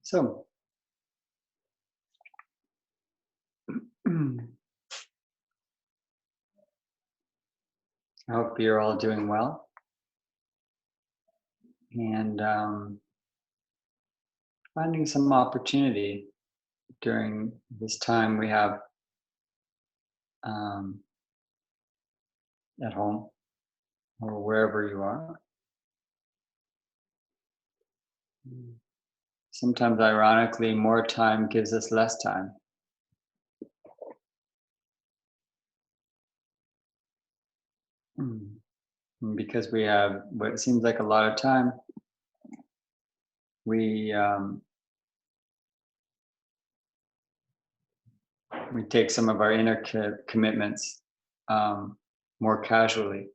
So, I hope you're all doing well and finding some opportunity during this time we have um, at home or wherever you are. Sometimes, ironically, more time gives us less time. And because we have what seems like a lot of time, we we take some of our inner commitments more casually.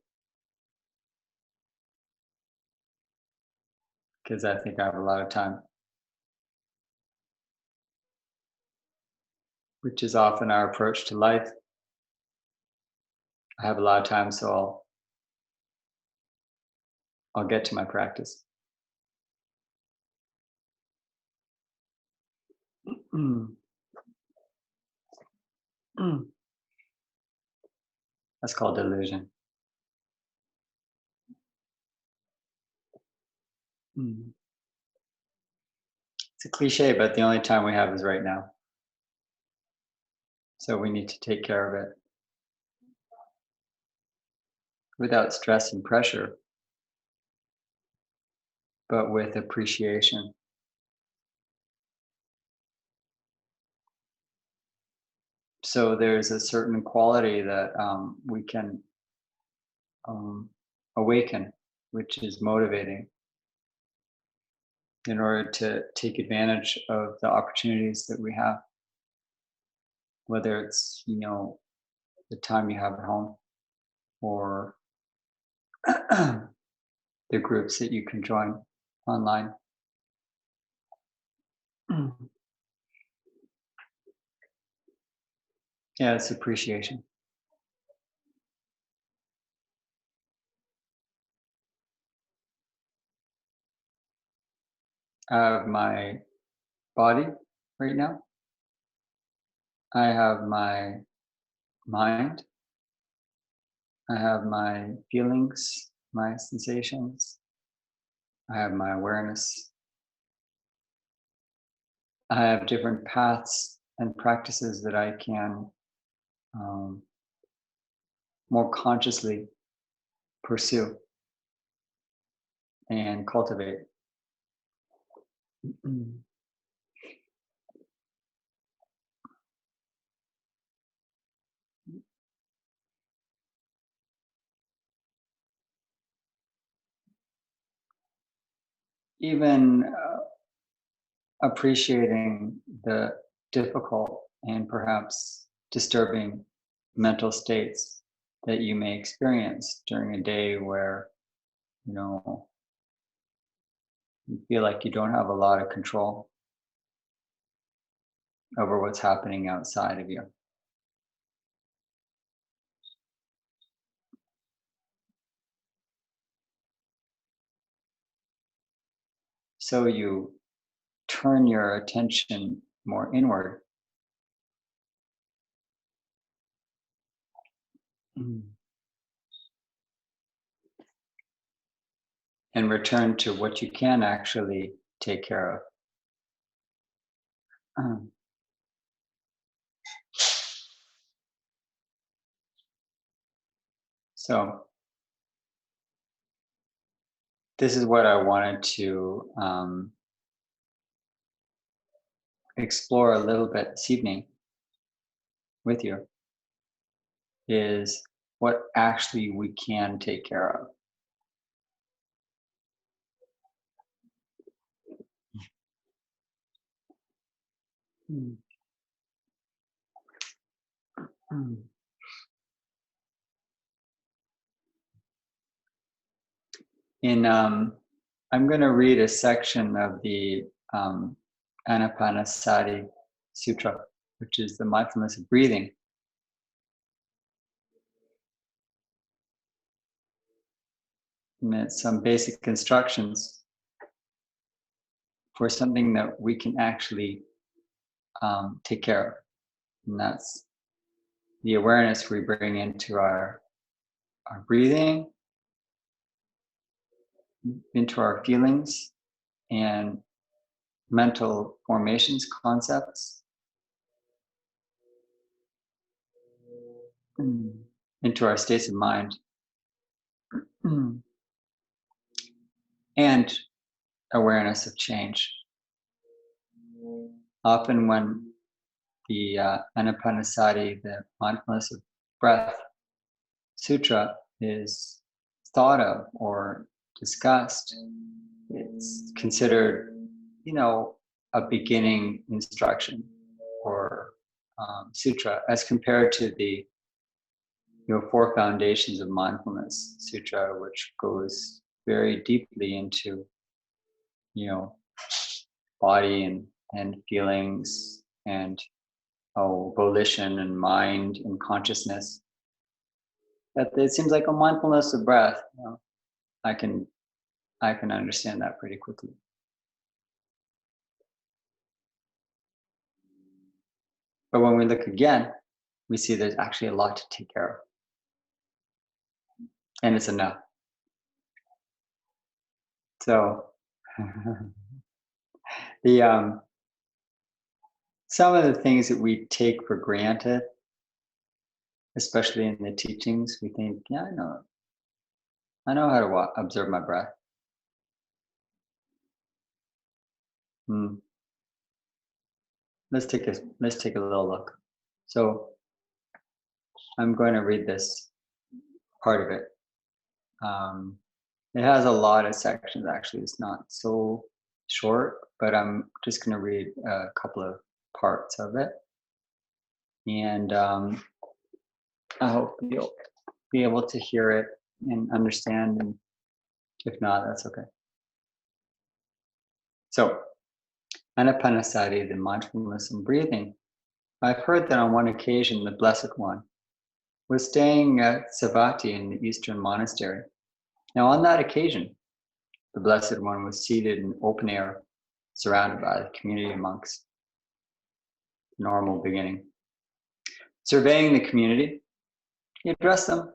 Because I think I have a lot of time, which is often our approach to life. I have a lot of time, so I'll get to my practice. That's called delusion. It's a cliche, but the only time we have is right now. So we need to take care of it without stress and pressure, but with appreciation. So there's a certain quality that we can um, awaken, which is motivating in order to take advantage of the opportunities that we have, whether it's, the time you have at home or the groups that you can join online. Yeah, it's appreciation. I have my body right now. I have my mind. I have my feelings, my sensations. I have my awareness. I have different paths and practices that I can um, more consciously pursue and cultivate. Even appreciating the difficult and perhaps disturbing mental states that you may experience during a day where you feel like you don't have a lot of control over what's happening outside of you. So you turn your attention more inward. And return to what you can actually take care of. So this is what I wanted to explore a little bit this evening with you, is what actually we can take care of. In I'm going to read a section of the Anapanasati Sutra, which is the mindfulness of breathing. And it's some basic instructions for something that we can actually take care of. And that's the awareness we bring into our breathing, into our feelings and mental formations, concepts, into our states of mind, and awareness of change. Often when the Anapanasati, the mindfulness of breath sutra, is thought of or discussed, it's considered, a beginning instruction or sutra, as compared to the four foundations of mindfulness sutra, which goes very deeply into body and feelings and volition and mind and consciousness. That it seems like a mindfulness of breath. I can understand that pretty quickly. But when we look again, we see there's actually a lot to take care of. And it's enough. So the some of the things that we take for granted, especially in the teachings, we think, yeah, I know how to observe my breath. Let's take a little look. So I'm going to read this part of it. It has a lot of sections. Actually, it's not so short, but I'm just going to read a couple of parts of it, and I hope you'll be able to hear it and understand. And if not, that's okay. So, Anapanasati, the mindfulness and breathing. I've heard that on one occasion, the Blessed One was staying at Savatthi in the Eastern Monastery. Now, on that occasion, the Blessed One was seated in open air, surrounded by the community of monks. Normal beginning. Surveying the community, he addressed them.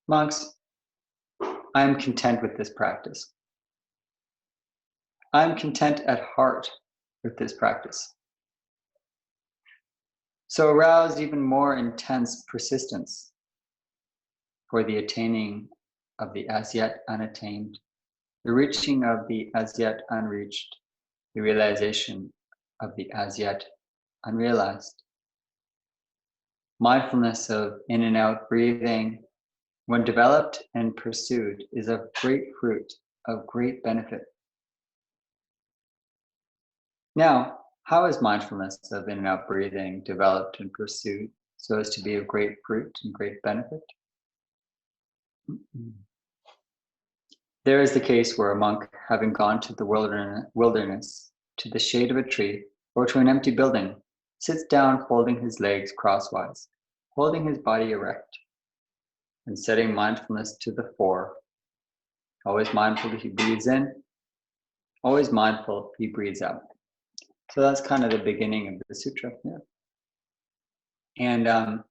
Monks, I am content with this practice. I am content at heart with this practice. So arouse even more intense persistence for the attaining of the as yet unattained, the reaching of the as yet unreached, the realization of the as yet unrealized. Mindfulness of in and out breathing, when developed and pursued, is of great fruit, of great benefit. Now, how is mindfulness of in and out breathing developed and pursued so as to be of great fruit and great benefit? There is the case where a monk, having gone to the wilderness, to the shade of a tree, or to an empty building, sits down folding his legs crosswise, holding his body erect, and setting mindfulness to the fore. Always mindful that he breathes in, always mindful he breathes out. So that's kind of the beginning of the sutra. Yeah. And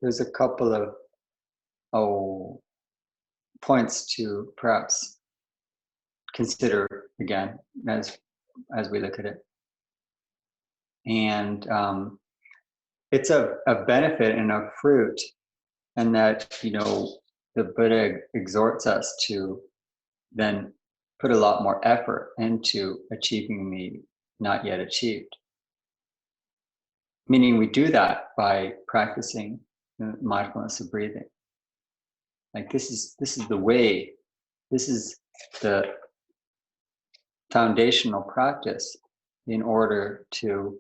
there's a couple of points to perhaps consider again as we look at it. And it's a benefit and a fruit, and that the Buddha exhorts us to then put a lot more effort into achieving the not yet achieved. Meaning we do that by practicing mindfulness of breathing. Like this is the way, this is the foundational practice in order to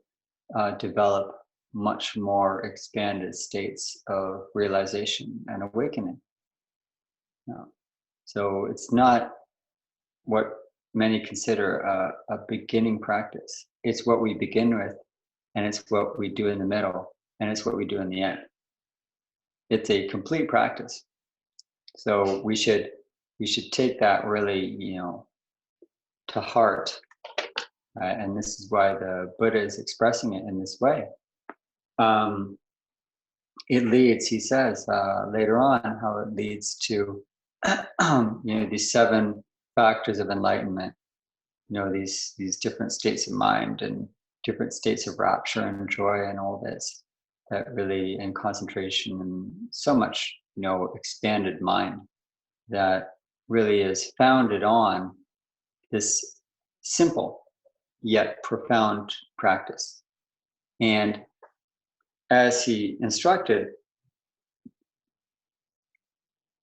develop much more expanded states of realization and awakening. So it's not what many consider a beginning practice. It's what we begin with, and it's what we do in the middle, and it's what we do in the end. It's a complete practice. So we should take that really, to heart. And this is why the Buddha is expressing it in this way. It leads, he says later on, how it leads to these 7 factors of enlightenment. These different states of mind and different states of rapture and joy and all this, that really, and concentration and so much, expanded mind that really is founded on this simple yet profound practice. And as he instructed,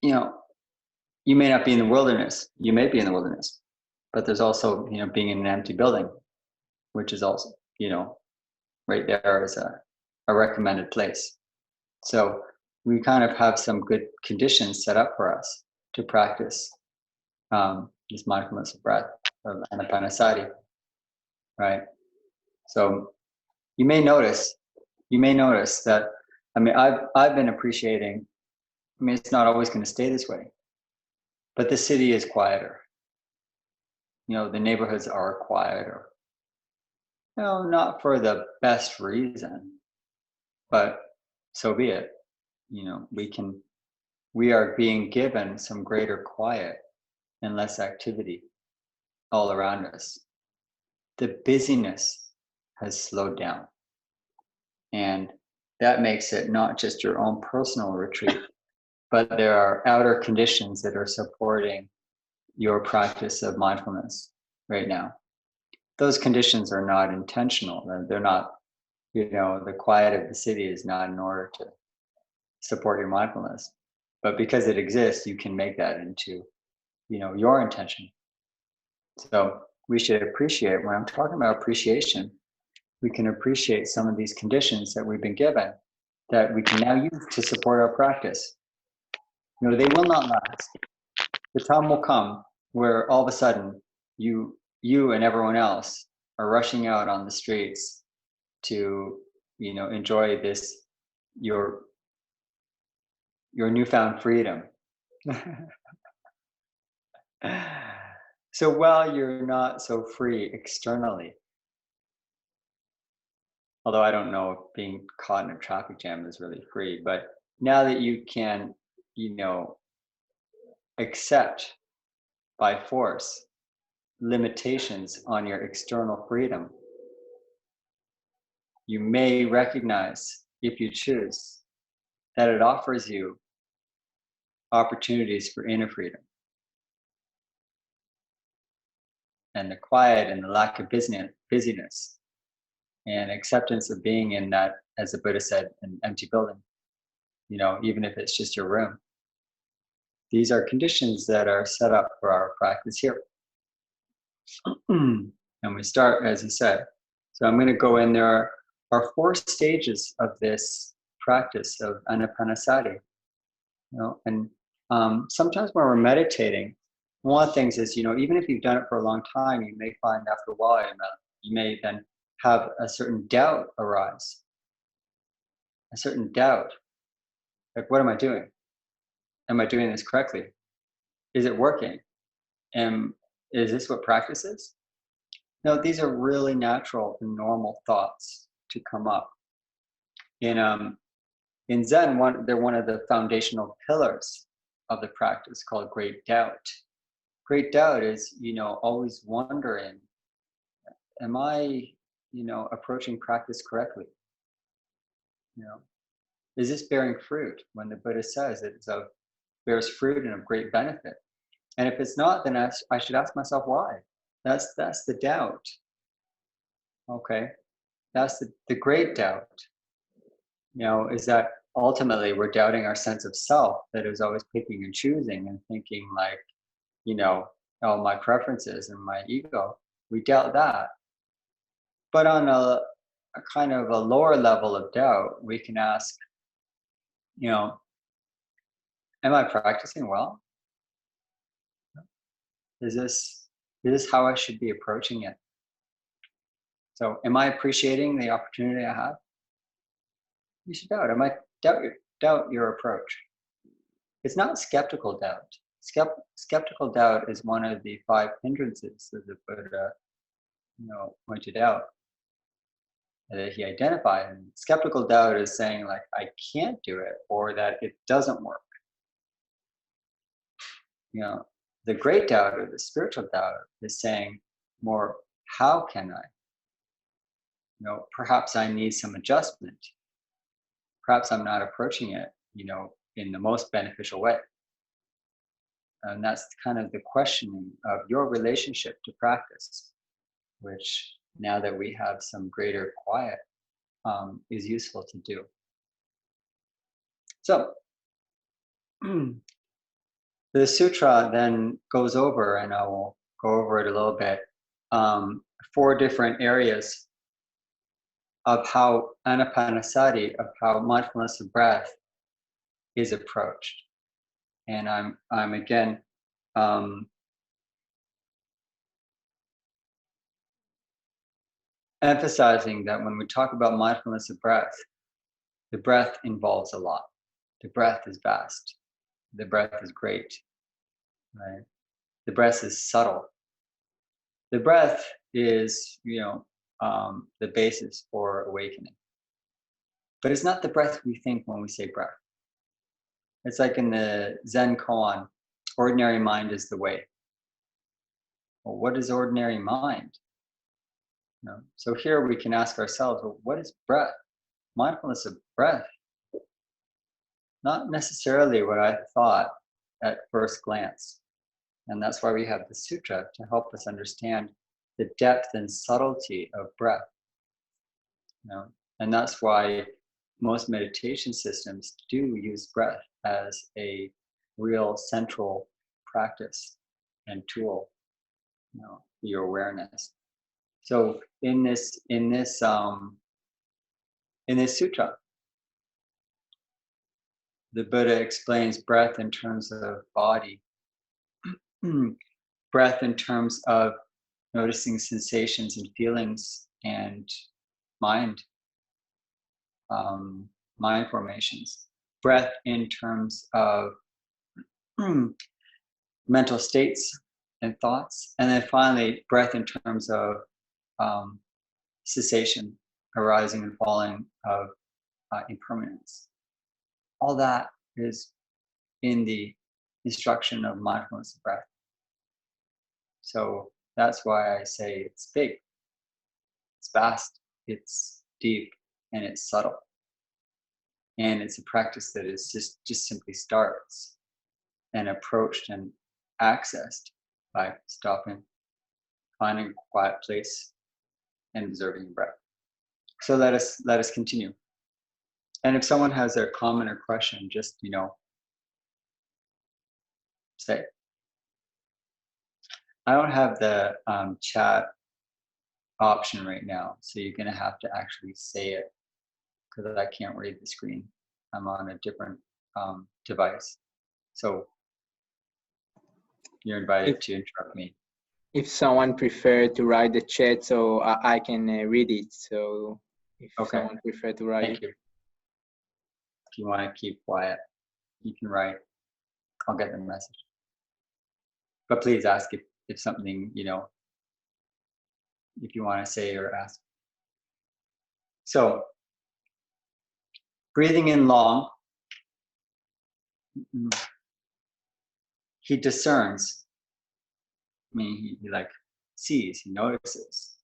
you may not be in the wilderness. You may be in the wilderness, but there's also, being in an empty building, which is also, right there is a recommended place. So we kind of have some good conditions set up for us to practice this mindfulness of breath, of anapanasati, right? So you may notice that, I've been appreciating, it's not always going to stay this way, but the city is quieter. The neighborhoods are quieter. Not for the best reason, but so be it. We are being given some greater quiet and less activity all around us. The busyness has slowed down. And that makes it not just your own personal retreat, but there are outer conditions that are supporting your practice of mindfulness right now. Those conditions are not intentional. They're not, the quiet of the city is not in order to support your mindfulness. But because it exists, you can make that into, your intention. So we should appreciate, when I'm talking about appreciation, we can appreciate some of these conditions that we've been given that we can now use to support our practice. They will not last. The time will come where all of a sudden you and everyone else are rushing out on the streets to, enjoy this, your newfound freedom. So while you're not so free externally, although I don't know if being caught in a traffic jam is really free, but now that you can, accept by force limitations on your external freedom, you may recognize, if you choose, that it offers you opportunities for inner freedom. And the quiet and the lack of busyness and acceptance of being in that, as the Buddha said, an empty building, even if it's just your room. These are conditions that are set up for our practice here. And we start, as he said. So I'm going to go in. There are 4 stages of this practice of anapanasati. And sometimes when we're meditating, one of the things is, even if you've done it for a long time, you may find after a while, you may then have a certain doubt arise. A certain doubt. Like, what am I doing? Am I doing this correctly? Is it working? And is this what practice is? No, these are really natural and normal thoughts to come up. In Zen, they're one of the foundational pillars of the practice, called great doubt. Great doubt is, always wondering, am I, approaching practice correctly? Is this bearing fruit when the Buddha says it bears fruit and of great benefit? And if it's not, then I should ask myself why. That's the doubt. Okay, that's the great doubt. Is that ultimately we're doubting our sense of self, that is always picking and choosing and thinking like, oh, my preferences and my ego. We doubt that. But on a kind of a lower level of doubt, we can ask, am I practicing well? Is this, This is how I should be approaching it. So am I appreciating the opportunity I have? You should doubt. I might doubt your approach. It's not skeptical doubt. Skeptical doubt is one of the 5 hindrances that the Buddha, pointed out, that he identified. And skeptical doubt is saying like, I can't do it, or that it doesn't work. The great doubt or the spiritual doubt is saying more, how can I? Perhaps I need some adjustment. Perhaps I'm not approaching it, in the most beneficial way. And that's kind of the questioning of your relationship to practice, which now that we have some greater quiet, is useful to do. So the sutra then goes over, and I will go over it a little bit, 4 different areas of how anapanasati, of how mindfulness of breath is approached. And I'm again emphasizing that when we talk about mindfulness of breath, the breath involves a lot. The breath is vast. The breath is great, right? The breath is subtle. The breath is, the basis for awakening. But it's not the breath we think when we say breath. It's like in the Zen koan, ordinary mind is the way. Well, what is ordinary mind? So here we can ask ourselves, well, what is breath? Mindfulness of breath. Not necessarily what I thought at first glance. And that's why we have the sutra, to help us understand the depth and subtlety of breath. And that's why most meditation systems do use breath as a real central practice and tool, for your awareness. So in this sutra, the Buddha explains breath in terms of body, breath in terms of noticing sensations and feelings and mind formations, breath in terms of mental states and thoughts, and then finally breath in terms of cessation, arising and falling of impermanence. All that is in the instruction of mindfulness of breath. So that's why I say it's big, it's vast, it's deep, and it's subtle. And it's a practice that is just simply starts and approached and accessed by stopping, finding a quiet place, and observing breath. So let us continue. And if someone has a comment or question, just say. I don't have the chat option right now, so you're going to have to actually say it, because I can't read the screen. I'm on a different device. So you're invited to interrupt me. If someone prefer to write the chat, so I can read it. So if someone prefer to write Thank you. If you want to keep quiet, you can write. I'll get the message. But please ask if something, if you want to say or ask. So, breathing in long, he discerns. I mean, he like sees, he notices,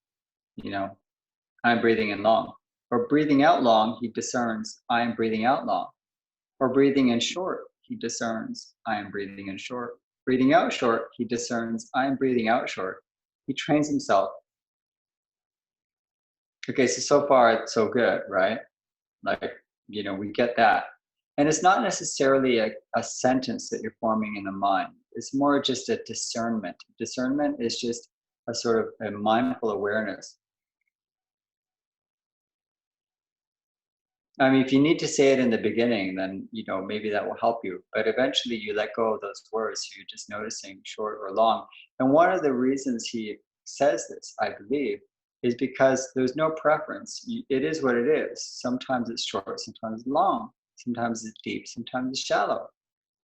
I'm breathing in long. Or breathing out long, he discerns, I am breathing out long. Or breathing in short, he discerns, I am breathing in short. Breathing out short, he discerns, I am breathing out short. He trains himself. Okay, so far it's so good, right? Like, we get that. And it's not necessarily a sentence that you're forming in the mind. It's more just a discernment. Discernment is just a sort of a mindful awareness. I mean, if you need to say it in the beginning, then, maybe that will help you. But eventually you let go of those words. So you're just noticing short or long. And one of the reasons he says this, I believe, is because there's no preference. It is what it is. Sometimes it's short, sometimes it's long, sometimes it's deep, sometimes it's shallow.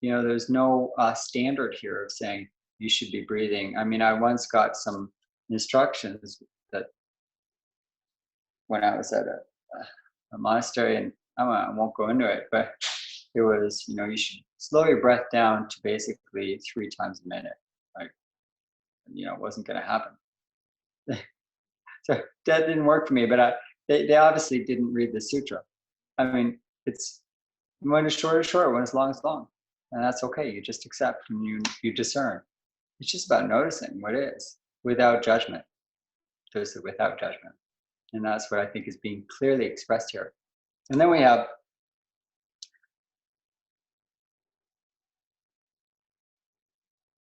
There's no standard here of saying you should be breathing. I mean, I once got some instructions that when I was at a monastery, and I won't go into it, but it was, you should slow your breath down to basically 3 times a minute. Like, it wasn't going to happen. So that didn't work for me, but they obviously didn't read the sutra. I mean, it's when it's short is short, when it's long is long. And that's okay. You just accept and you discern. It's just about noticing what is without judgment. There's the without judgment. And that's what I think is being clearly expressed here. And then we have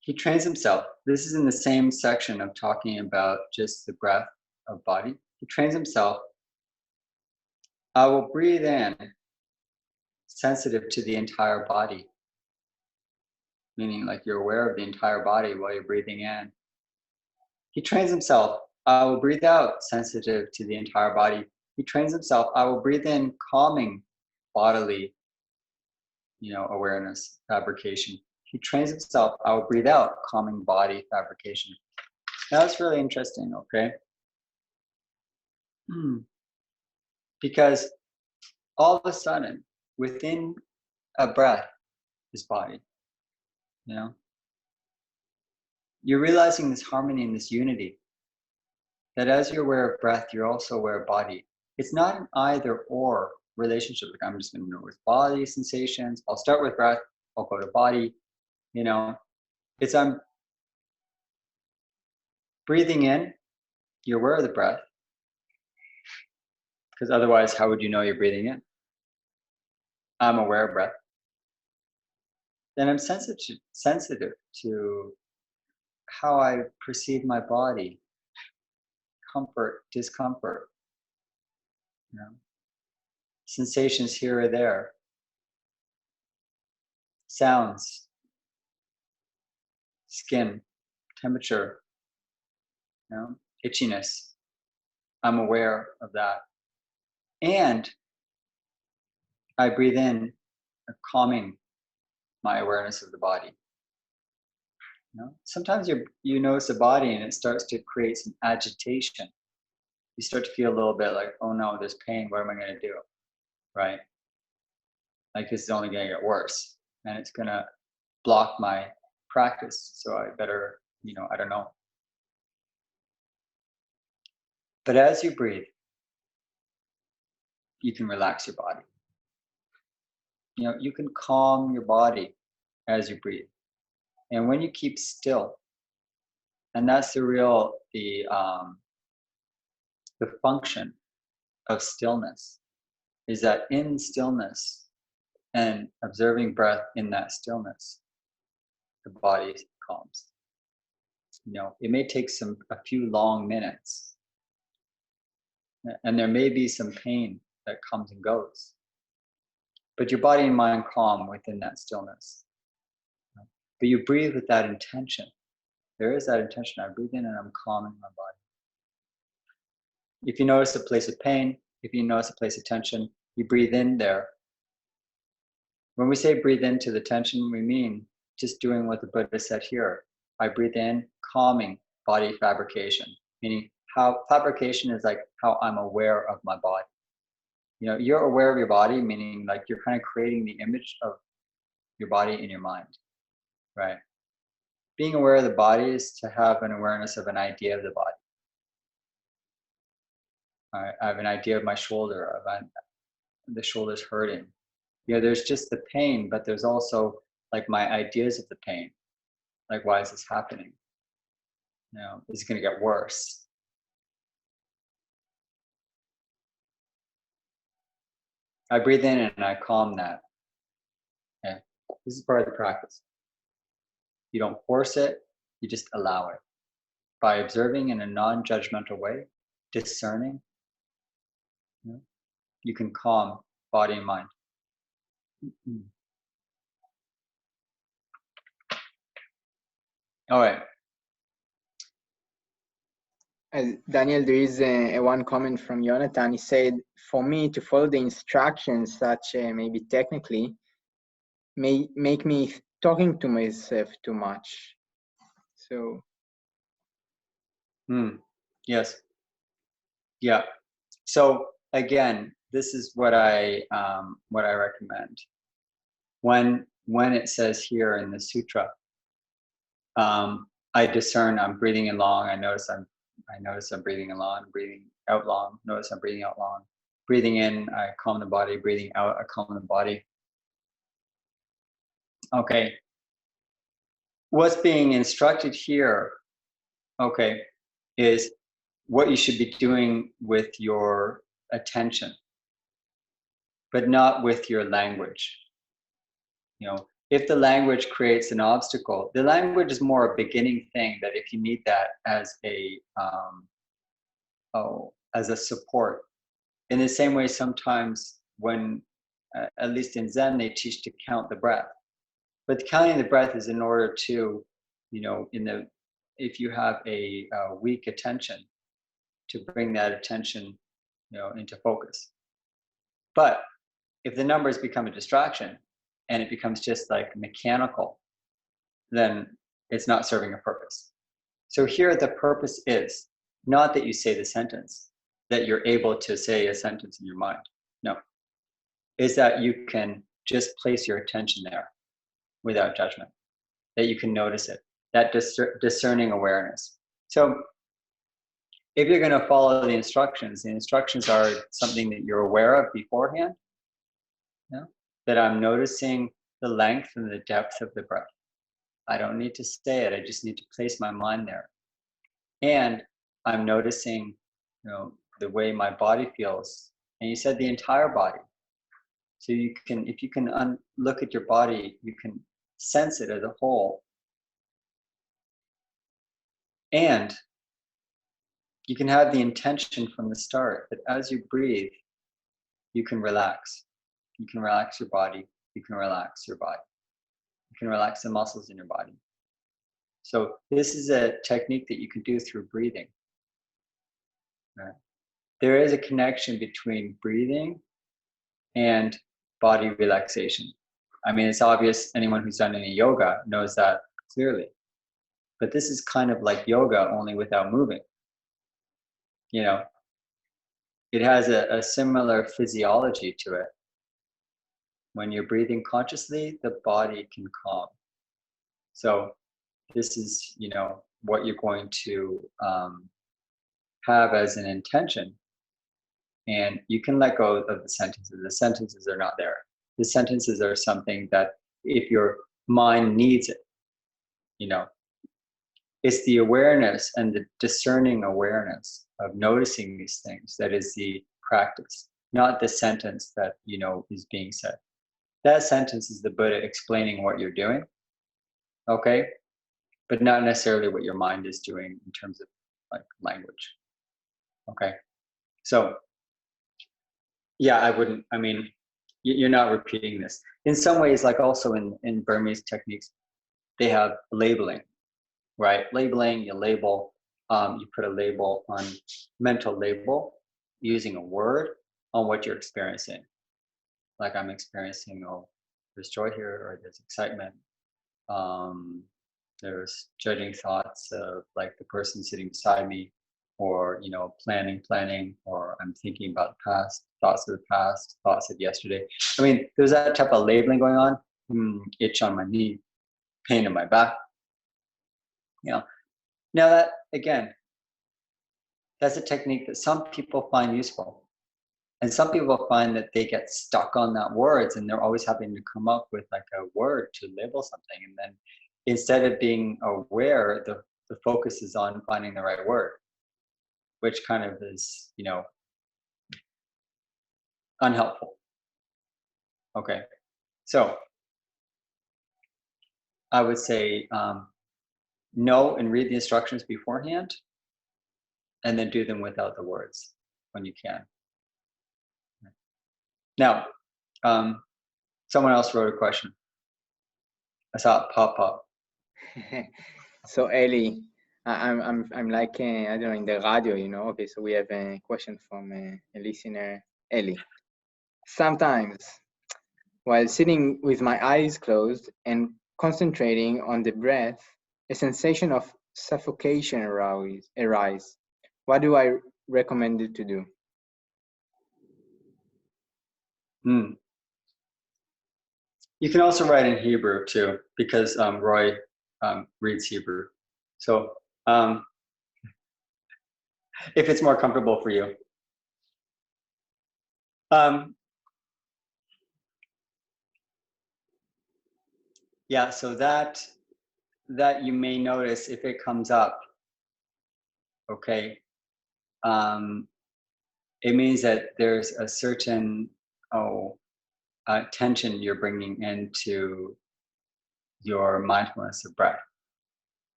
he trains himself. This is in the same section of talking about just the breath of body. He trains himself. I will breathe in sensitive to the entire body, meaning like you're aware of the entire body while you're breathing in. He trains himself. I will breathe out sensitive to the entire body. He trains himself. I will breathe in calming bodily, awareness, fabrication. He trains himself. I will breathe out calming body, fabrication. That's really interesting, okay? Because all of a sudden, within a breath is body, You're realizing this harmony and this unity, that as you're aware of breath, you're also aware of body. It's not an either or relationship. Like I'm just going to notice body sensations. I'll start with breath. I'll go to body. It's I'm breathing in. You're aware of the breath. Because otherwise, how would you know you're breathing in? I'm aware of breath. Then I'm sensitive to how I perceive my body, comfort, discomfort, sensations here or there, sounds, skin, temperature, itchiness. I'm aware of that. And I breathe in, calming my awareness of the body. Sometimes you notice the body and it starts to create some agitation. You start to feel a little bit like, oh no, there's pain. What am I going to do? Right? Like this is only going to get worse, and it's going to block my practice. So I better, I don't know. But as you breathe, you can relax your body. You can calm your body as you breathe. And when you keep still, and that's the function of stillness, is that in stillness and observing breath in that stillness, the body calms. It may take a few long minutes, and there may be some pain that comes and goes, but your body and mind calm within that stillness. But you breathe with that intention. There is that intention. I breathe in and I'm calming my body. If you notice a place of pain, if you notice a place of tension, you breathe in there. When we say breathe into the tension, we mean just doing what the Buddha said here. I breathe in, calming body fabrication, meaning how fabrication is like how I'm aware of my body. You're aware of your body, meaning like you're kind of creating the image of your body in your mind, right? Being aware of the body is to have an awareness of an idea of the body. I have an idea of my shoulder, the shoulder's hurting. There's just the pain, but there's also like my ideas of the pain. Like, why is this happening? Is it going to get worse? I breathe in and I calm that. Okay? This is part of the practice. You don't force it, you just allow it. By observing in a non-judgmental way, discerning, you can calm body and mind. All right. Daniel, there is one comment from Jonathan. He said, for me to follow the instructions, such maybe technically, may make me talking to myself too much. So. Yes. Yeah. So again, this is what I recommend. When it says here in the sutra, I discern I'm breathing in long. I notice I'm breathing in long, breathing out long. Notice I'm breathing out long. Breathing in, I calm the body. Breathing out, I calm the body. Okay. What's being instructed here, okay, is what you should be doing with your attention, but not with your language. You know, if the language creates an obstacle, the language is more a beginning thing that if you need that as a as a support. In the same way, sometimes when, at least in Zen, they teach to count the breath. But counting the breath is in order to, you know, if you have a weak attention, to bring that attention, you know, into focus. But if the numbers become a distraction and it becomes just like mechanical, then it's not serving a purpose. So here the purpose is not that you say the sentence, that you're able to say a sentence in your mind. No, is that you can just place your attention there without judgment, that you can notice it, that discerning awareness. So if you're going to follow the instructions are something that you're aware of beforehand, you know, that I'm noticing the length and the depth of the breath. I don't need to say it, I just need to place my mind there. And I'm noticing, you know, the way my body feels. And you said the entire body. So you can, if you can look at your body, you can sense it as a whole. And you can have the intention from the start that as you breathe, you can relax. You can relax your body. You can relax your body. You can relax the muscles in your body. So this is a technique that you can do through breathing. Right? There is a connection between breathing and body relaxation. I mean, it's obvious, anyone who's done any yoga knows that clearly. But this is kind of like yoga, only without moving. You know, it has a similar physiology to it. When you're breathing consciously, the body can calm. So this is, you know, what you're going to have as an intention. And you can let go of the sentences. The sentences are not there. The sentences are something that if your mind needs it, you know, it's the awareness and the discerning awareness of noticing these things that is the practice, not the sentence that, you know, is being said. That sentence is the Buddha explaining what you're doing, okay? But not necessarily what your mind is doing in terms of like language, okay? So, yeah, I mean, you're not repeating this. In some ways, like also in Burmese techniques, they have labeling, right? Labeling, you label, you put a label on, mental label, using a word on what you're experiencing. Like I'm experiencing, oh, there's joy here, or there's excitement. There's judging thoughts of like the person sitting beside me, or, you know, planning, or I'm thinking about the past, thoughts of the past, thoughts of yesterday. I mean, there's that type of labeling going on. Itch on my knee, pain in my back. You know, now that, again, that's a technique that some people find useful. And some people find that they get stuck on that words and they're always having to come up with like a word to label something. And then instead of being aware, the focus is on finding the right word, which kind of is, you know, unhelpful. Okay. So I would say know and read the instructions beforehand and then do them without the words when you can. Now, Someone else wrote a question. I saw it pop up. So Eli, I'm like I don't know, in the radio, you know. Okay, so we have a question from a listener, Eli. Sometimes, while sitting with my eyes closed and concentrating on the breath, a sensation of suffocation arise. What do I recommend it to do? You can also write in Hebrew too, because Roy reads Hebrew. So if it's more comfortable for you. Yeah, so that you may notice if it comes up, okay, it means that there's a certain tension you're bringing into your mindfulness of breath.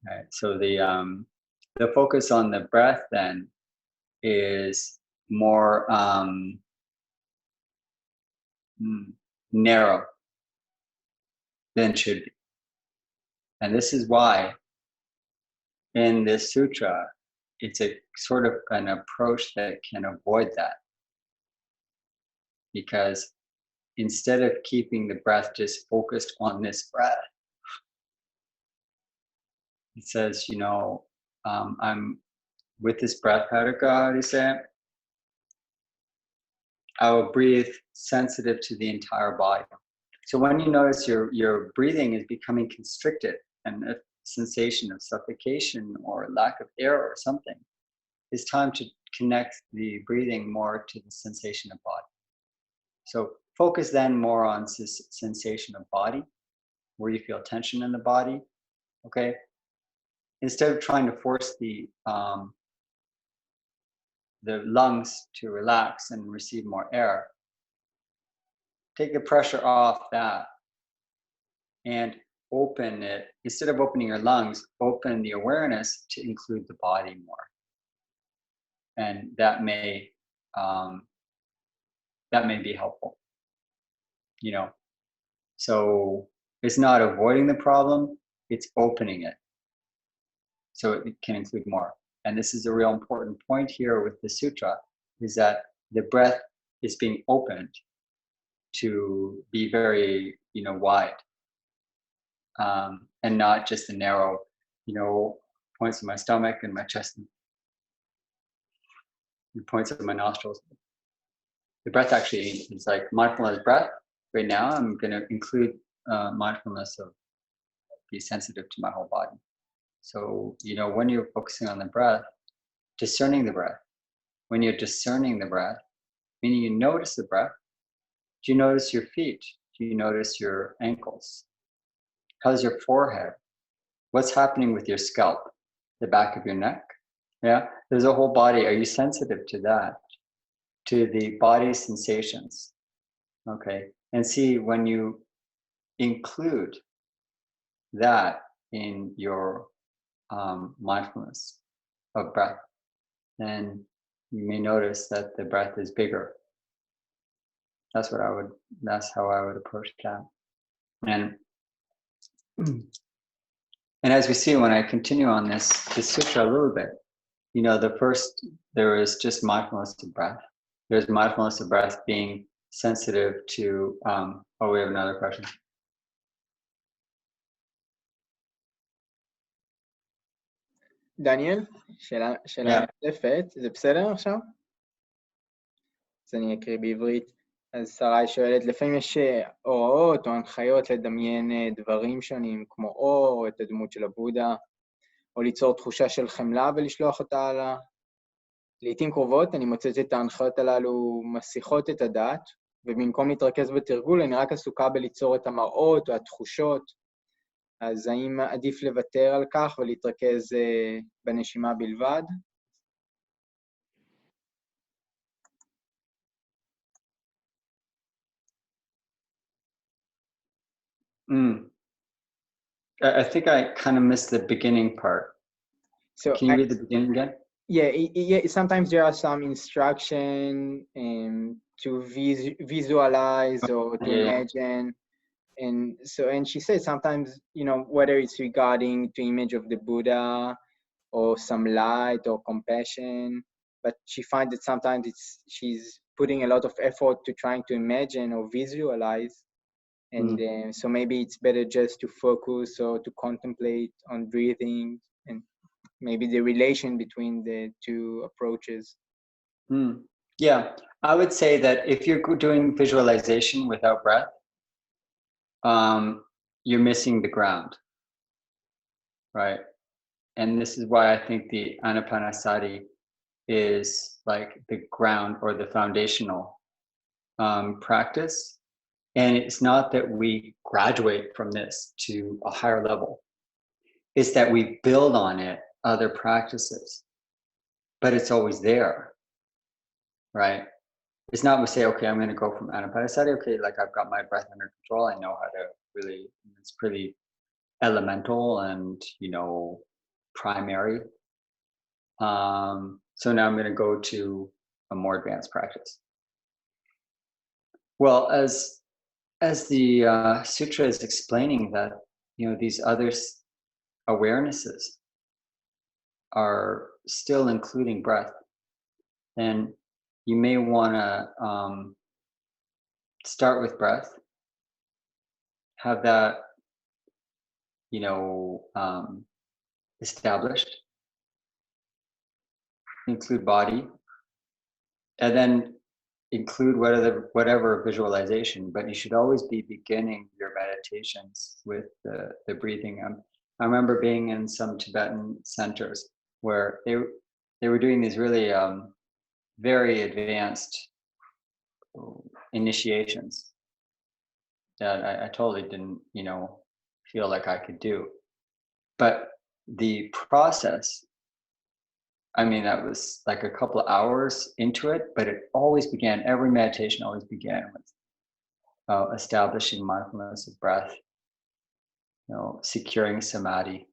Right? So the focus on the breath then is more narrow than should be. And this is why in this sutra, it's a sort of an approach that can avoid that. Because instead of keeping the breath just focused on this breath, it says, you know, I'm with this breath, how do you say it? I will breathe sensitive to the entire body. So when you notice your breathing is becoming constricted and a sensation of suffocation or lack of air or something, it's time to connect the breathing more to the sensation of body. So focus then more on sensation of body, where you feel tension in the body, okay? Instead of trying to force the lungs to relax and receive more air, take the pressure off that and open it. Instead of opening your lungs, open the awareness to include the body more. And that may be helpful, you know. So it's not avoiding the problem, it's opening it so it can include more. And this is a real important point here with the sutra, is that the breath is being opened to be very, you know, wide, and not just the narrow, you know, points of my stomach and my chest and points of my nostrils. The breath actually is like mindfulness breath. Right now, I'm going to include mindfulness of be sensitive to my whole body. So, you know, when you're focusing on the breath, discerning the breath, when you're discerning the breath, meaning you notice the breath, do you notice your feet? Do you notice your ankles? How's your forehead? What's happening with your scalp? The back of your neck? Yeah, there's a whole body. Are you sensitive to that? To the body sensations? Okay, and see when you include that in your mindfulness of breath, then you may notice that the breath is bigger. That's how I would approach that. And as we see, when I continue on this sutra a little bit, you know, there is just mindfulness of breath. There's mindfulness of breath being sensitive to, we have another question. דניאל, שאלה נוספת, זה בסדר עכשיו? אז אני אקריא בעברית. אז שרי שואלת, לפעמים יש הוראות או הנחיות לדמיין דברים שונים, כמו אור, את הדמות של הבודה, או ליצור תחושה של חמלה ולשלוח אותה הלאה. לעתים קרובות אני מוצאת את ההנחיות הללו מסיחות את הדעת, ובמקום להתרכז בתרגול אני רק עסוקה בליצור את המראות או התחושות. אז האם עדיף לוותר על כך ולהתרכז בנשימה בלבד? I think I kind of missed the beginning part. So can you read the beginning again? Yeah, sometimes there are some instruction to visualize or to Yeah. imagine. And so, and she said sometimes, you know, whether it's regarding the image of the Buddha or some light or compassion, but she finds that sometimes she's putting a lot of effort to trying to imagine or visualize. And so maybe it's better just to focus or to contemplate on breathing and maybe the relation between the two approaches. Yeah, I would say that if you're doing visualization without breath, you're missing the ground, right? And this is why I think the Anapanasati is like the ground or the foundational practice. And it's not that we graduate from this to a higher level. It's that we build on it other practices, but it's always there, right? It's not we say, okay, I'm going to go from Anapanasati. Okay, like I've got my breath under control. I know how to really, it's pretty elemental and, primary. So now I'm going to go to a more advanced practice. Well, as the sutra is explaining that, these other awarenesses are still including breath, then you may want to start with breath, have that, established, include body, and then include whatever visualization, but you should always be beginning your meditations with the breathing. I remember being in some Tibetan centers where they were doing these really very advanced initiations that I totally didn't, feel like I could do. But the process, I mean, that was like a couple of hours into it, but it always began, every meditation always began with establishing mindfulness of breath, securing samadhi.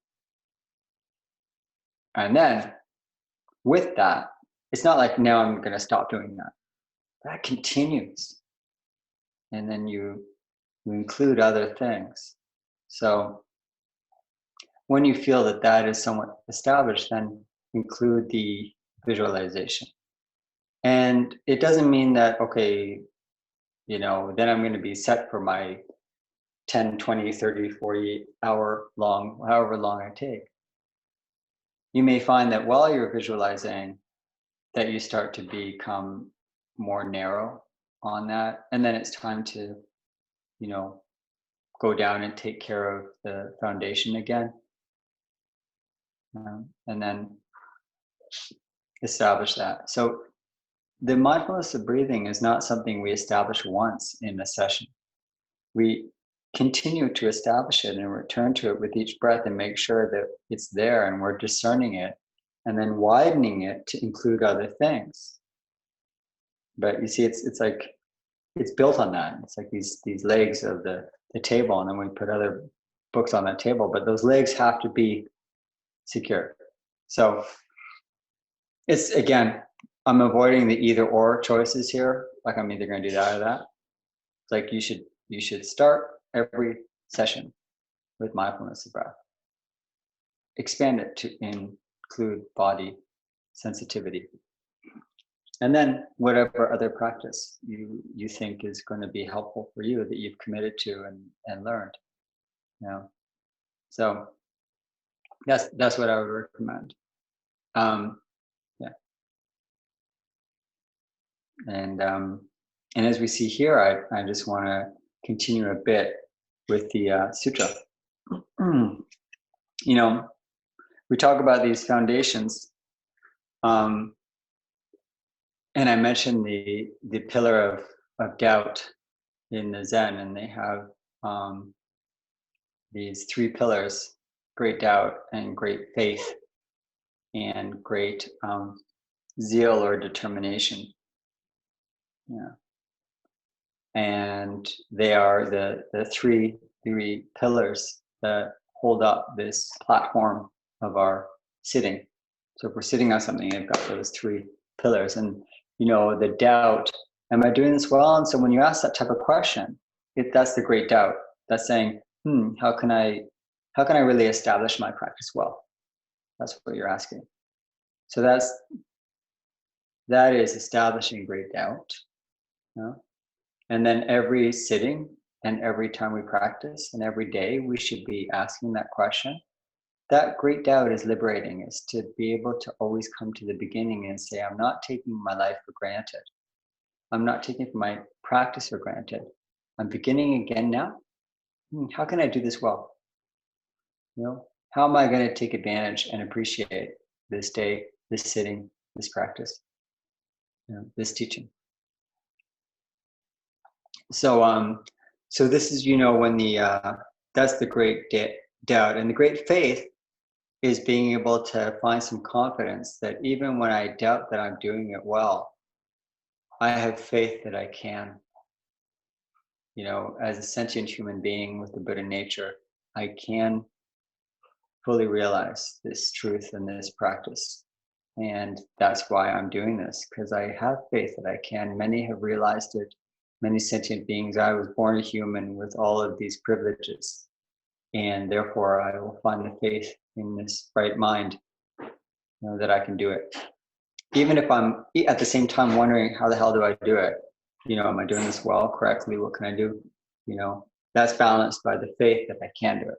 And then with that, it's not like now I'm going to stop doing that. That continues. And then you include other things. So when you feel that is somewhat established, then include the visualization. And it doesn't mean that, okay, then I'm going to be set for my 10, 20, 30, 40 hour long, however long I take. You may find that while you're visualizing that you start to become more narrow on that. And then it's time to, go down and take care of the foundation again. And then establish that. So the mindfulness of breathing is not something we establish once in a session. We continue to establish it and return to it with each breath and make sure that it's there and we're discerning it and then widening it to include other things. But you see, it's like, it's built on that. It's like these legs of the table, and then we put other books on that table, but those legs have to be secure. So it's, again, I'm avoiding the either or choices here. Like I'm either going to do that or that. It's like you should start every session with mindfulness of breath. Expand it to include body sensitivity. And then whatever other practice you think is going to be helpful for you that you've committed to and learned. So that's what I would recommend. Yeah. And as we see here, I just want to continue a bit with the sutra. We talk about these foundations, and I mentioned the pillar of doubt in the Zen, and they have these three pillars: great doubt and great faith and great zeal or determination. Yeah. And they are the three pillars that hold up this platform of our sitting. So if we're sitting on something, you've got those three pillars. And the doubt Am I doing this well? And so when you ask that type of question, that's the great doubt. That's saying, how can I really establish my practice well? That's what you're asking. So that is establishing great doubt. You know? And then every sitting and every time we practice and every day, we should be asking that question. That great doubt is liberating, is to be able to always come to the beginning and say, I'm not taking my life for granted. I'm not taking my practice for granted. I'm beginning again now. How can I do this well? You know, how am I going to take advantage and appreciate this day, this sitting, this practice, this teaching? So, so this is, when that's the great doubt, and the great faith is being able to find some confidence that even when I doubt that I'm doing it well, I have faith that I can. As a sentient human being with the Buddha nature, I can fully realize this truth and this practice. And that's why I'm doing this, because I have faith that I can. Many have realized it, many sentient beings. I was born a human with all of these privileges, and therefore I will find the faith in this right mind, that I can do it. Even if I'm at the same time wondering, how the hell do I do it? Am I doing this well, correctly? What can I do? That's balanced by the faith that I can do it.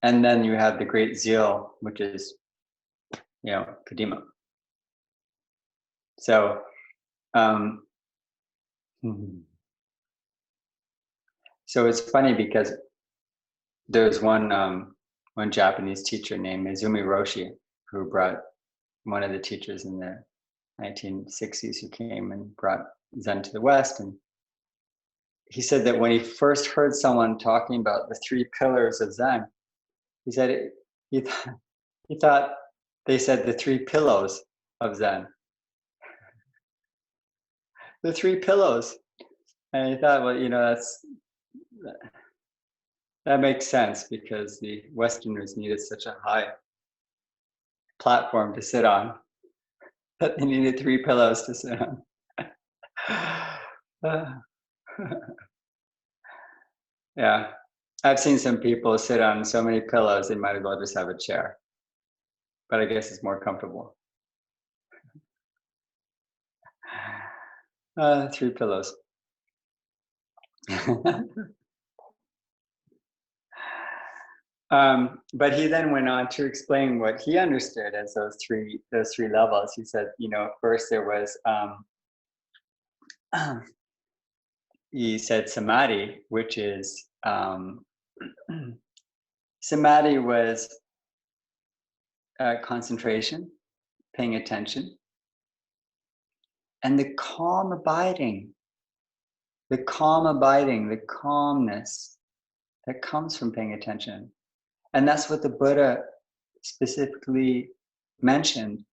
And then you have the great zeal, which is, kadima. So, so it's funny because there's one Japanese teacher named Izumi Roshi who brought one of the teachers in the 1960s who came and brought Zen to the West. And he said that when he first heard someone talking about the 3 pillars of Zen, he said he thought they said the 3 pillows of Zen. The 3 pillows. And he thought, well, that makes sense, because the Westerners needed such a high platform to sit on that they needed 3 pillows to sit on. Yeah, I've seen some people sit on so many pillows they might as well just have a chair, but I guess it's more comfortable. 3 pillows. But he then went on to explain what he understood as those three levels. He said, first there was he said samadhi, which is samadhi was concentration, paying attention, and the calmness that comes from paying attention. And that's what the Buddha specifically mentioned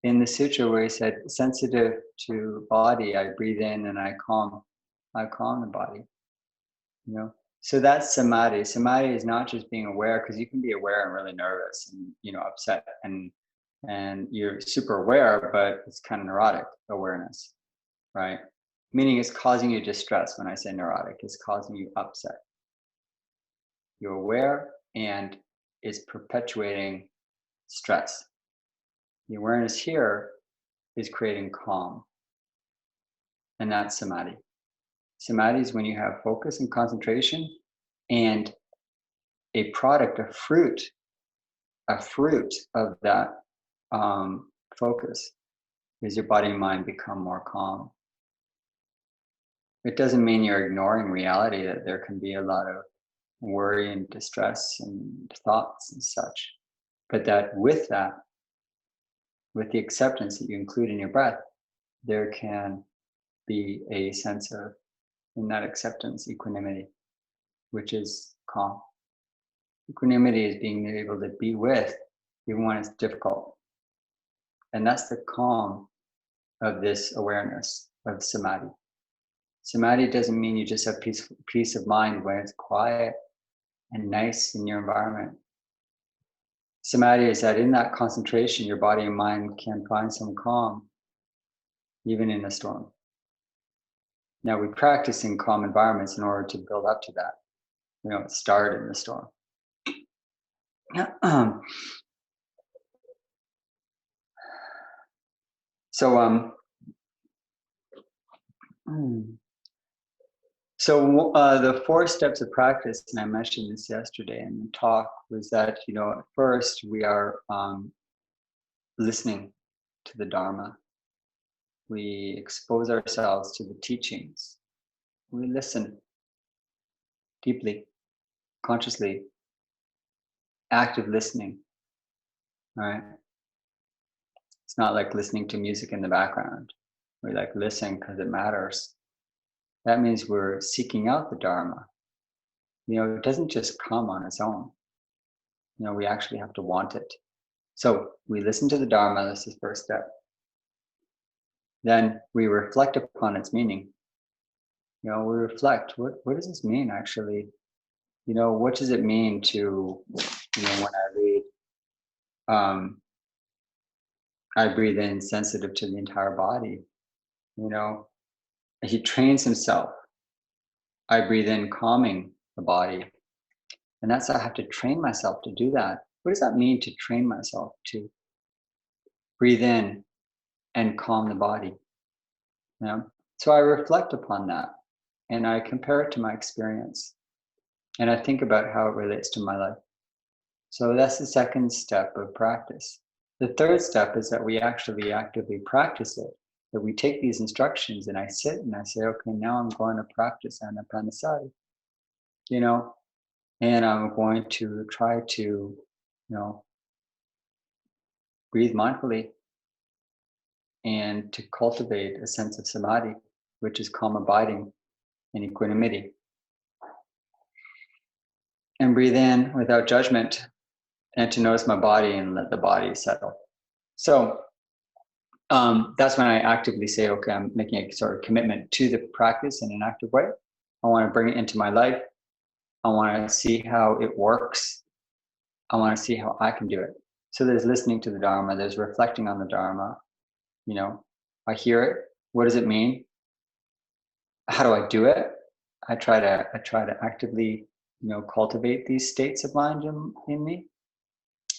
in the sutra, where he said, sensitive to body, I breathe in and I calm the body. So that's samadhi. Samadhi is not just being aware, because you can be aware and really nervous and upset and you're super aware, but it's kind of neurotic awareness, right? Meaning it's causing you distress. When I say neurotic, it's causing you upset. You're aware and it's perpetuating stress. The awareness here is creating calm. And that's samadhi. Samadhi is when you have focus and concentration, and a fruit of that focus is your body and mind become more calm. It doesn't mean you're ignoring reality, that there can be a lot of worry and distress and thoughts and such, but that with the acceptance that you include in your breath, there can be a sense of, in that acceptance, equanimity, which is calm. Equanimity is being able to be with even when it's difficult. And that's the calm of this awareness of samadhi. Samadhi doesn't mean you just have peace of mind when it's quiet and nice in your environment. Samadhi is that in that concentration, your body and mind can find some calm, even in a storm. Now we practice in calm environments in order to build up to that. We don't start in the storm. So the 4 steps of practice, and I mentioned this yesterday in the talk, was that at first we are listening to the Dharma. We expose ourselves to the teachings. We listen deeply, consciously, active listening. Right? It's not like listening to music in the background. We listen because it matters. That means we're seeking out the Dharma. It doesn't just come on its own. We actually have to want it. So we listen to the Dharma, this is the first step. Then we reflect upon its meaning. We reflect, what does this mean actually? What does it mean to, when I read, I breathe in sensitive to the entire body. He trains himself. I breathe in calming the body. And I have to train myself to do that. What does that mean to train myself to breathe in and calm the body? So I reflect upon that and I compare it to my experience. And I think about how it relates to my life. So that's the second step of practice. The third step is that we actually actively practice it. That we take these instructions and I sit and I say, okay, now I'm going to practice anapanasati, and I'm going to try to, breathe mindfully and to cultivate a sense of samadhi, which is calm abiding and equanimity. And breathe in without judgment and to notice my body and let the body settle. So that's when I actively say, okay, I'm making a sort of commitment to the practice in an active way. I want to bring it into my life. I want to see how it works. I want to see how I can do it. So there's listening to the Dharma, there's reflecting on the Dharma. I hear it. What does it mean? How do I do it? I try to actively, cultivate these states of mind in me.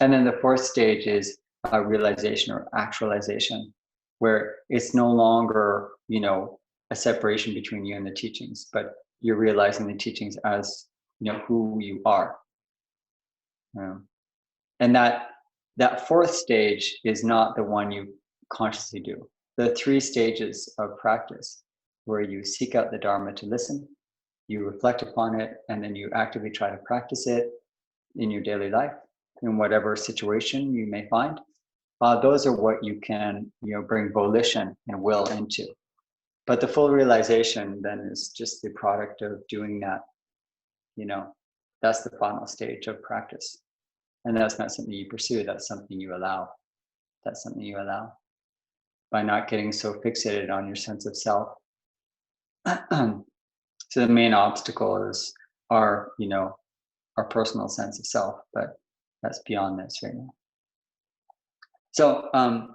And then the fourth stage is realization or actualization, where it's no longer, a separation between you and the teachings, but you're realizing the teachings as, who you are. And that fourth stage is not the one you consciously do. The 3 stages of practice, where you seek out the Dharma to listen, you reflect upon it, and then you actively try to practice it in your daily life, in whatever situation you may find. Those are what you can, bring volition and will into. But the full realization then is just the product of doing that. That's the final stage of practice. And that's not something you pursue, that's something you allow. That's something you allow by not getting so fixated on your sense of self. So the main obstacle is our personal sense of self, but that's beyond this right now. So I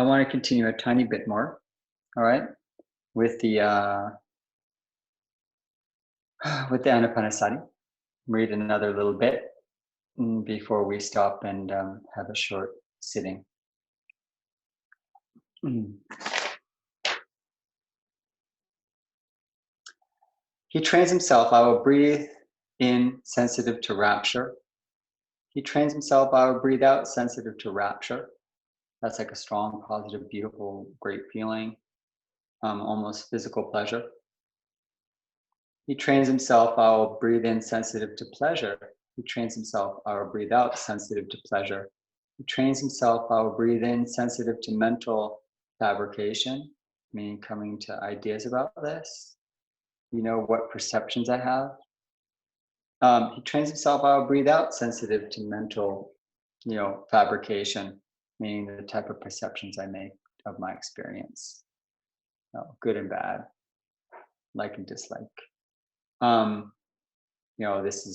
want to continue a tiny bit more, all right, with the anapanasati. Read another little bit before we stop and have a short sitting. He trains himself, I will breathe in sensitive to rapture. He trains himself, I will breathe out sensitive to rapture. That's like a strong, positive, beautiful, great feeling, almost physical pleasure. He trains himself, I will breathe in sensitive to pleasure. He trains himself, I will breathe out sensitive to pleasure. He trains himself, I will breathe in sensitive to mental fabrication, meaning coming to ideas about this, what perceptions I have. He trains himself, I will breathe out sensitive to mental, fabrication, meaning the type of perceptions I make of my experience, good and bad, like and dislike. This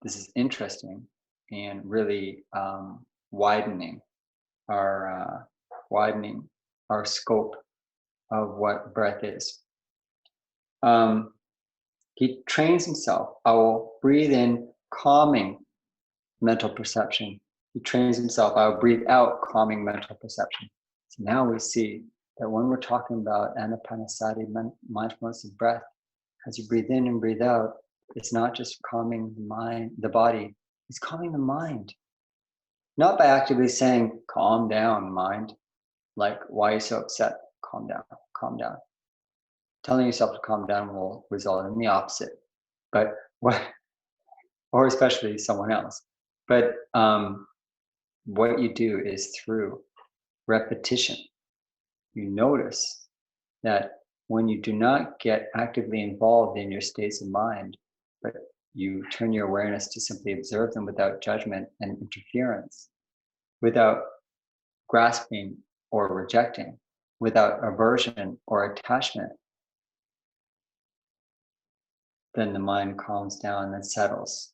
is interesting and really widening our scope of what breath is. He trains himself. I will breathe in calming mental perception. He trains himself. I will breathe out calming mental perception. So now we see that when we're talking about anapanasati, mindfulness of breath, as you breathe in and breathe out, it's not just calming the mind, the body, it's calming the mind. Not by actively saying, calm down, mind. Like, why are you so upset? Calm down, calm down. Telling yourself to calm down will result in the opposite. But what, or especially someone else. But what you do is through repetition, you notice that when you do not get actively involved in your states of mind, but you turn your awareness to simply observe them without judgment and interference, without grasping or rejecting, without aversion or attachment, then the mind calms down and settles.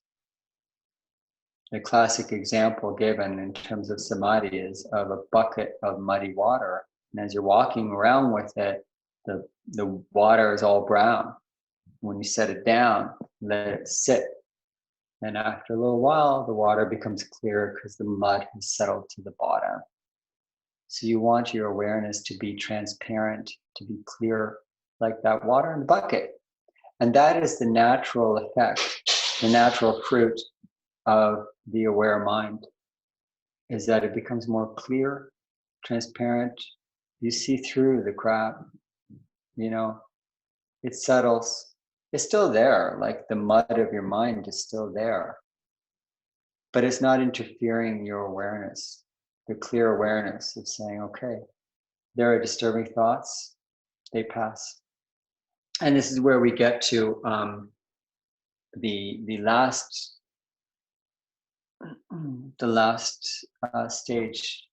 The classic example given in terms of samadhi is of a bucket of muddy water. And as you're walking around with it, the water is all brown. When you set it down, let it sit. And after a little while, the water becomes clear because the mud has settled to the bottom. So you want your awareness to be transparent, to be clear, like that water in the bucket. And that is the natural effect, the natural fruit of the aware mind, is that it becomes more clear, transparent. You see through the crap, it settles. It's still there, like the mud of your mind is still there, but it's not interfering your awareness, the clear awareness of saying, okay, there are disturbing thoughts, they pass. And this is where we get to the last stage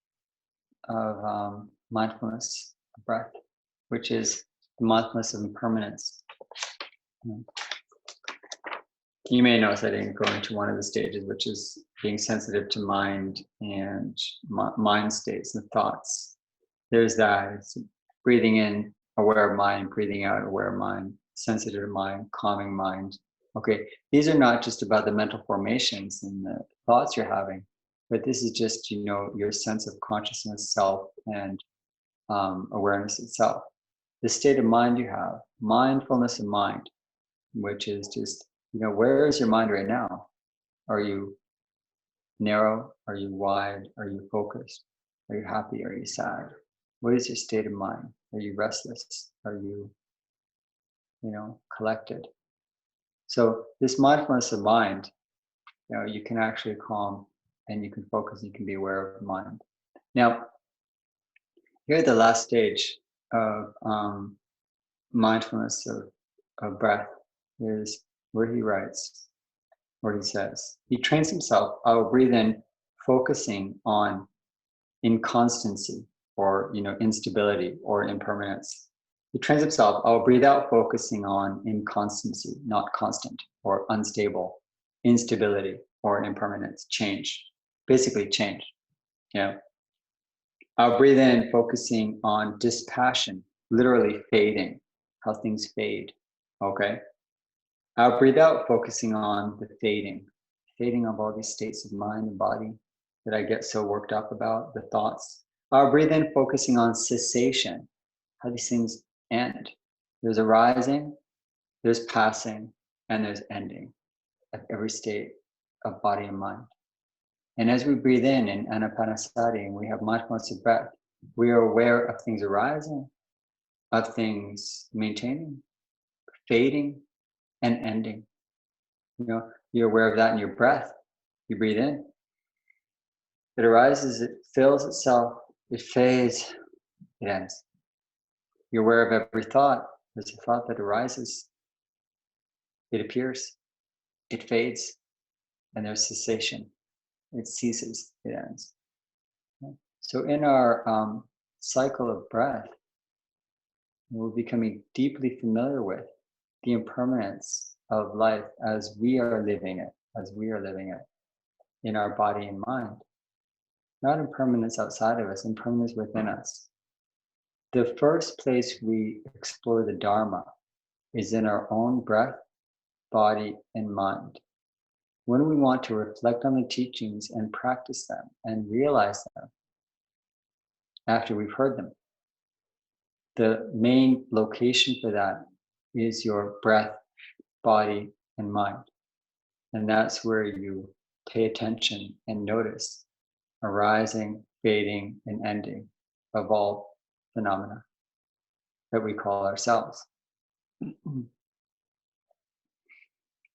of mindfulness of breath, which is the mindfulness of impermanence. You may notice I didn't go into one of the stages, which is being sensitive to mind and mind states and thoughts. There's that. It's breathing in, aware of mind, breathing out, aware of mind, sensitive to mind, calming mind. Okay, these are not just about the mental formations and the thoughts you're having, but this is just, your sense of consciousness, self, and awareness itself. The state of mind you have, mindfulness of mind, which is just, where is your mind right now? Are you narrow? Are you wide? Are you focused? Are you happy? Are you sad? What is your state of mind? Are you restless? Are you, collected? So this mindfulness of mind, you can actually calm and you can focus, you can be aware of mind. Now, here the last stage of mindfulness of breath is where he writes, where he says, he trains himself, I will breathe in, focusing on inconstancy or instability or impermanence. He trains himself, I will breathe out, focusing on inconstancy, not constant or unstable, instability or impermanence, change, basically change. I'll breathe in, focusing on dispassion, literally fading, how things fade. Okay. I'll breathe out, focusing on the fading of all these states of mind and body that I get so worked up about, the thoughts. I'll breathe in, focusing on cessation, how these things end. There's arising, there's passing, and there's ending at every state of body and mind. And as we breathe in anapanasati, and we have mindfulness of breath, we are aware of things arising, of things maintaining, fading, and ending. You're aware of that in your breath. You breathe in. It arises, it fills itself, it fades, it ends. You're aware of every thought. There's a thought that arises, it appears, it fades, and there's cessation. It ceases, it ends. So in our cycle of breath, we're becoming deeply familiar with the impermanence of life as we are living it in our body and mind. Not impermanence outside of us, impermanence within us. the first place we explore the Dharma is in our own breath, body, and mind. When we want to reflect on the teachings and practice them and realize them after we've heard them, the main location for that is your breath, body, and mind. And that's where you pay attention and notice arising, fading, and ending of all phenomena that we call ourselves.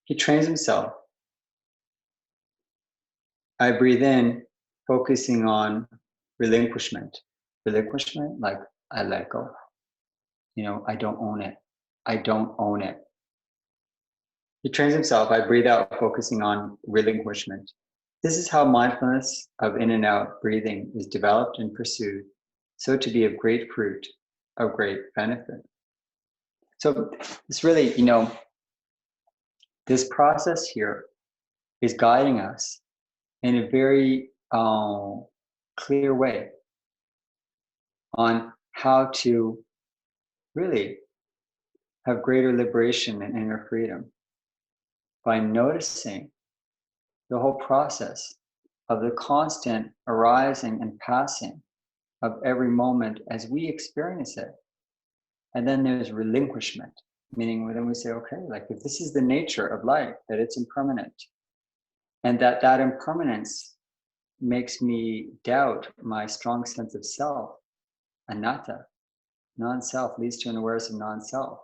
He trains himself. I breathe in, focusing on relinquishment. Relinquishment, like I let go. I don't own it. I don't own it. He trains himself. I breathe out, focusing on relinquishment. This is how mindfulness of in and out breathing is developed and pursued, so to be of great fruit, of great benefit. So it's really, this process here is guiding us in a very clear way on how to really have greater liberation and inner freedom by noticing the whole process of the constant arising and passing of every moment as we experience it. And then there's relinquishment, meaning then we say, okay, like if this is the nature of life, that it's impermanent, and that impermanence makes me doubt my strong sense of self, anatta, non-self, leads to an awareness of non-self,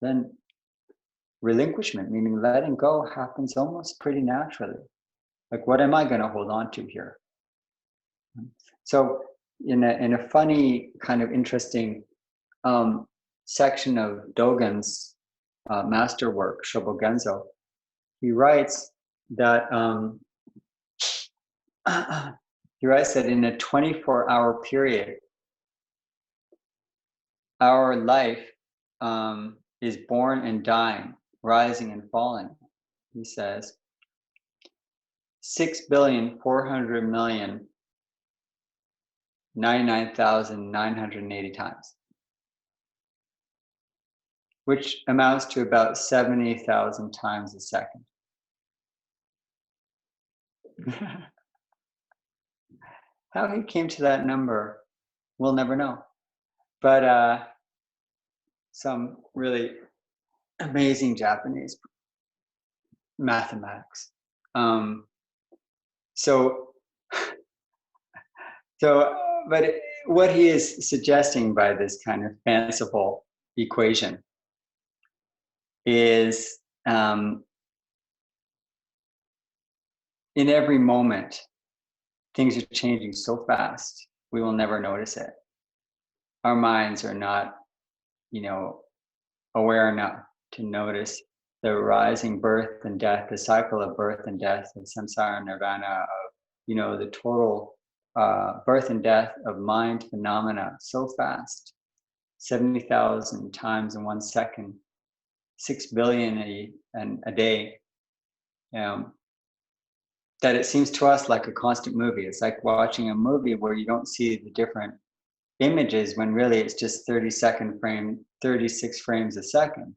then relinquishment, meaning letting go, happens almost pretty naturally. Like, what am I going to hold on to here? So in a funny, kind of interesting section of Dogen's masterwork, Shobogenzo, he writes that in a 24-hour period, our life is born and dying, rising and falling. He says 6,400,000,099,980 times, which amounts to about 70,000 times a second. How he came to that number, we'll never know. But some really amazing Japanese mathematics. But what he is suggesting by this kind of fanciful equation is in every moment, things are changing so fast, we will never notice it. Our minds are not, aware enough to notice the rising birth and death, the cycle of birth and death, and samsara nirvana, of, the total birth and death of mind phenomena so fast, 70,000 times in 1 second, 6 billion a day, that it seems to us like a constant movie. It's like watching a movie where you don't see the different images when really it's just 36 frames a second.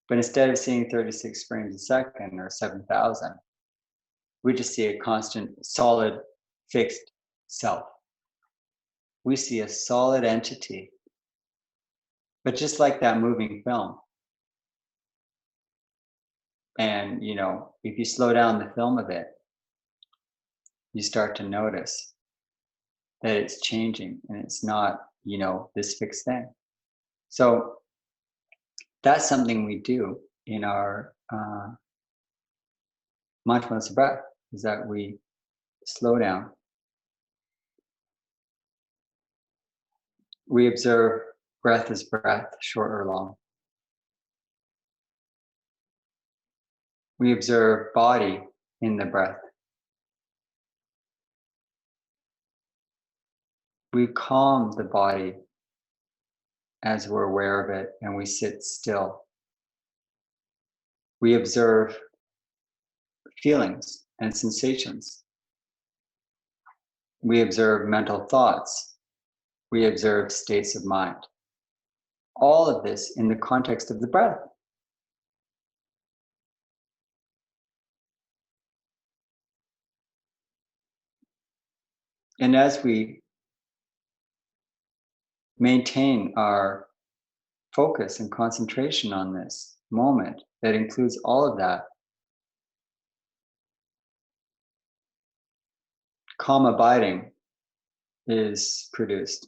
But instead of seeing 36 frames a second or 7,000, we just see a constant, solid, fixed self. We see a solid entity, but just like that moving film. And, if you slow down the film a bit, you start to notice that it's changing and it's not, this fixed thing. So that's something we do in our mindfulness of breath, is that we slow down. We observe breath as breath, short or long. We observe body in the breath. We calm the body as we're aware of it, and we sit still. We observe feelings and sensations. We observe mental thoughts we observe states of mind. All of this in the context of the breath. And as we maintain our focus and concentration on this moment that includes all of that, calm abiding is produced.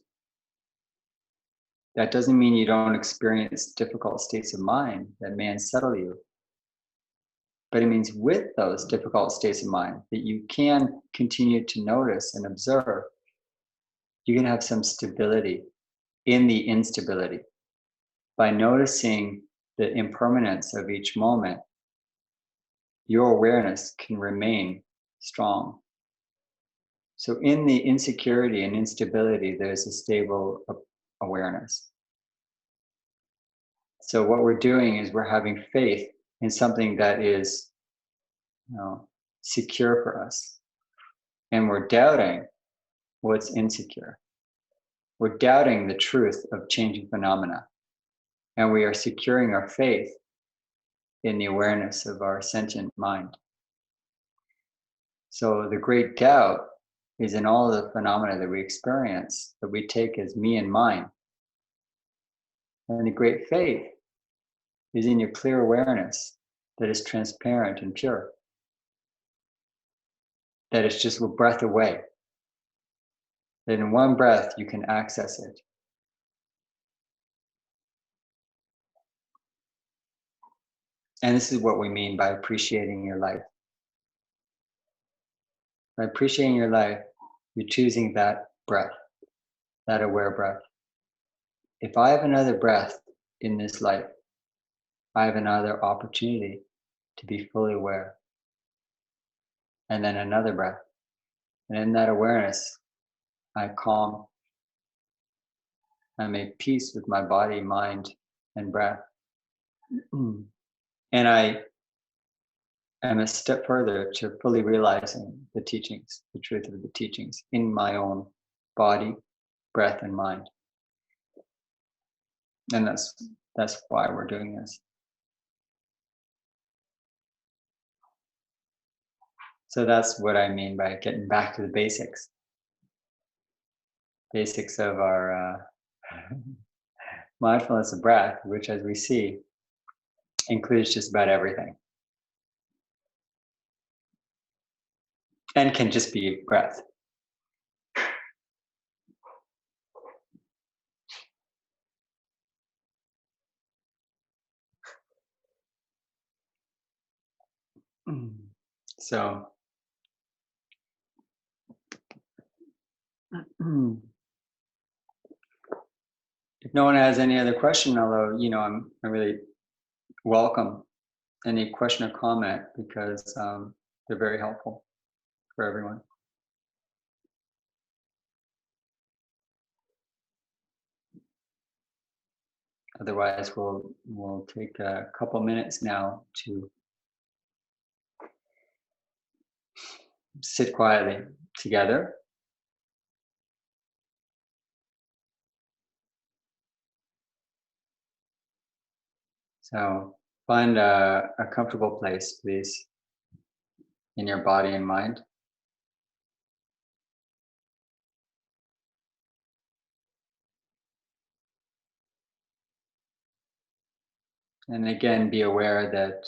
That doesn't mean you don't experience difficult states of mind that may unsettle you. But it means with those difficult states of mind that you can continue to notice and observe, you can have some stability in the instability. By noticing the impermanence of each moment, your awareness can remain strong. So in the insecurity and instability, there's a stable awareness. So what we're doing is we're having faith in something that is, secure for us. And we're doubting what's insecure. We're doubting the truth of changing phenomena. And we are securing our faith in the awareness of our sentient mind. So the great doubt is in all of the phenomena that we experience, that we take as me and mine. And the great faith is in your clear awareness that is transparent and pure. That it's just a breath away. That in one breath you can access it. And this is what we mean by appreciating your life. By appreciating your life, you're choosing that breath, that aware breath. If I have another breath in this life, I have another opportunity to be fully aware. And then another breath. And in that awareness, I calm. I make peace with my body, mind, and breath. And I am a step further to fully realizing the teachings, the truth of the teachings in my own body, breath, and mind. And that's why we're doing this. So that's what I mean by getting back to the basics. Basics of our mindfulness of breath, which, as we see, includes just about everything. And can just be breath. So, if no one has any other question, although, I really welcome any question or comment because they're very helpful for everyone. Otherwise, we'll take a couple minutes now to sit quietly together. So find a comfortable place, please, in your body and mind. And again, be aware that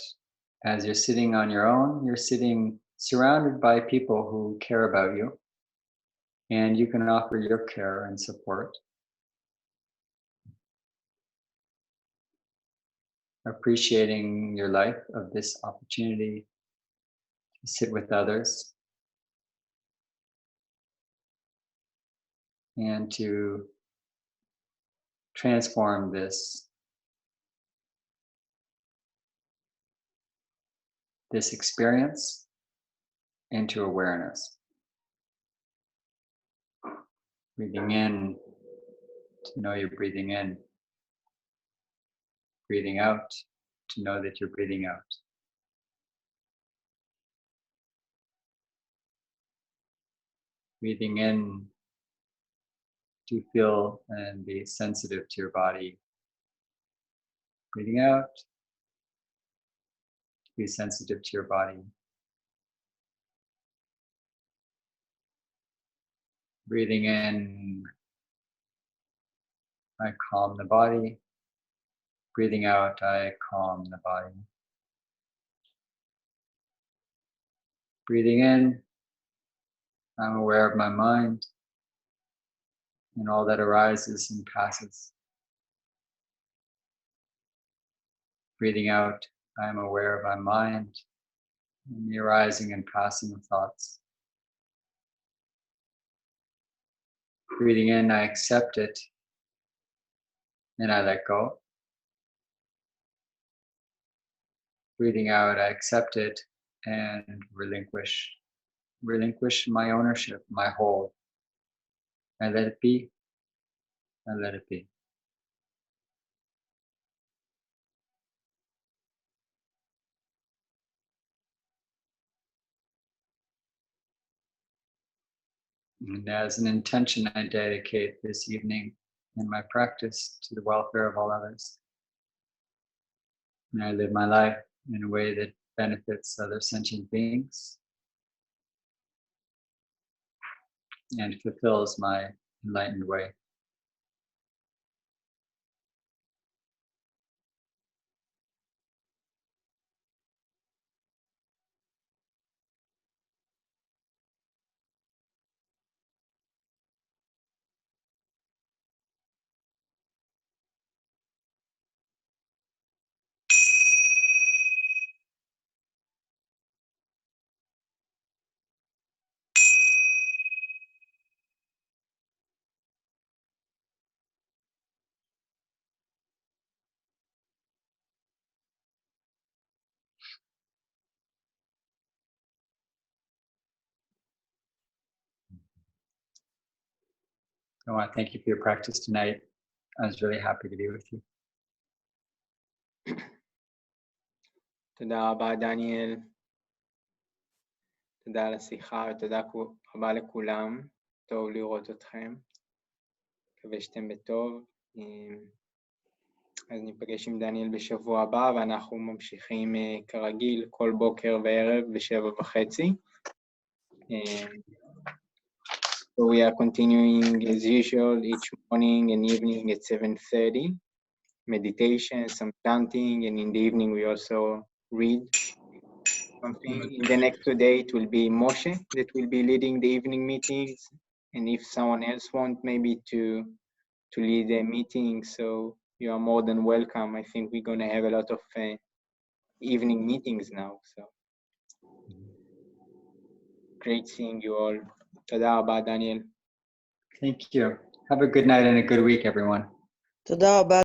as you're sitting on your own, you're sitting surrounded by people who care about you, and you can offer your care and support. Appreciating your life of this opportunity to sit with others and to transform this experience into awareness. Breathing in to know you're breathing in. Breathing out to know that you're breathing out. Breathing in to feel and be sensitive to your body. Breathing out, be sensitive to your body. Breathing in, I calm the body. Breathing out, I calm the body. Breathing in, I'm aware of my mind and all that arises and passes. Breathing out, I'm aware of my mind and the arising and passing of thoughts. Breathing in, I accept it and I let go. Breathing out, I accept it and relinquish my ownership, my hold. I let it be, I let it be. And as an intention, I dedicate this evening in my practice to the welfare of all others. And I live my life in a way that benefits other sentient beings and fulfills my enlightened way. I want to thank you for your practice tonight. I was really happy to be with you. תודה רבה, דניאל. תודה על השיחה ותודה רבה לכולם. טוב לראות אתכם. מקווה שאתם בטוב. אז ניפגש עם דניאל בשבוע הבא, ואנחנו ממשיכים כרגיל כל בוקר וערב ב7:30. So we are continuing as usual each morning and evening at 7:30. Meditation, some chanting, and in the evening we also read something. In the next 2 days it will be Moshe that will be leading the evening meetings, and if someone else wants maybe to lead a meeting, so you are more than welcome. I think we're going to have a lot of evening meetings now, so great seeing you all. תודה רבה, דניאל. Thank you. Have a good night and a good week, everyone. תודה רבה.